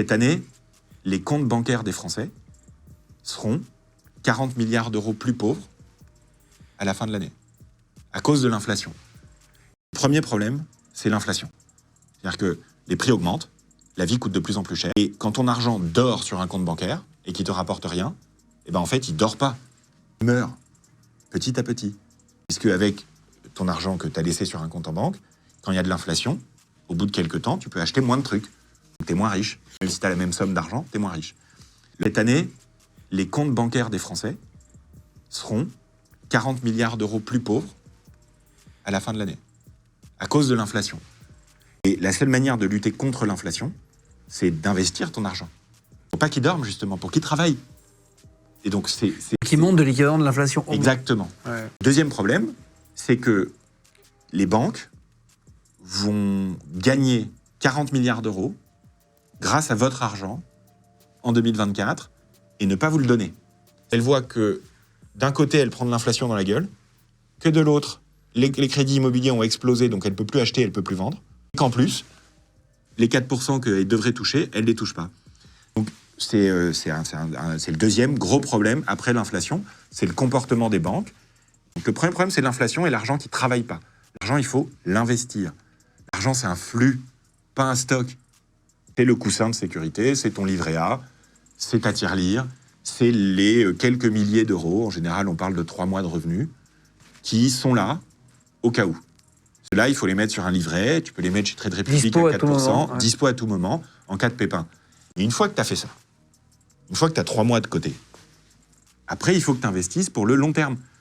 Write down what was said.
Cette année, les comptes bancaires des Français seront 40 milliards d'euros plus pauvres à la fin de l'année, à cause de l'inflation. Le premier problème, c'est l'inflation. C'est-à-dire que les prix augmentent, la vie coûte de plus en plus cher, et quand ton argent dort sur un compte bancaire et qu'il ne te rapporte rien, eh ben en fait, il ne dort pas. Il meurt, petit à petit. Puisque avec ton argent que tu as laissé sur un compte en banque, quand il y a de l'inflation, au bout de quelques temps, tu peux acheter moins de trucs. Tu es moins riche. Même si tu as la même somme d'argent, tu es moins riche. Cette année, les comptes bancaires des Français seront 40 milliards d'euros plus pauvres à la fin de l'année, à cause de l'inflation. Et la seule manière de lutter contre l'inflation, c'est d'investir ton argent. Faut pas qu'il dorme, justement, pour qu'il travaille. Et donc, Qui monte de l'équivalent de l'inflation. Exactement. Ouais. Deuxième problème, c'est que les banques vont gagner 40 milliards d'euros grâce à votre argent en 2024 et ne pas vous le donner. Elles voient que d'un côté, elle prend de l'inflation dans la gueule, que de l'autre, les crédits immobiliers ont explosé, donc elle ne peut plus acheter, elle ne peut plus vendre. Et qu'en plus, les 4% qu'elle devrait toucher, elle ne les touche pas. Donc, c'est le deuxième gros problème après l'inflation, c'est le comportement des banques. Donc, le premier problème, c'est l'inflation et l'argent qui ne travaille pas. L'argent, il faut l'investir. L'argent, c'est un flux, pas un stock. C'est le coussin de sécurité, c'est ton livret A, c'est ta tirelire, c'est les quelques milliers d'euros, en général, on parle de 3 mois de revenus, qui sont là au cas où. Là, il faut les mettre sur un livret, tu peux les mettre chez Trade Republic Dispo à 4%, à tout moment, ouais. dispo à tout moment, en cas de pépin. Et une fois que tu as fait ça, une fois que tu as 3 mois de côté, après, il faut que tu investisses pour le long terme.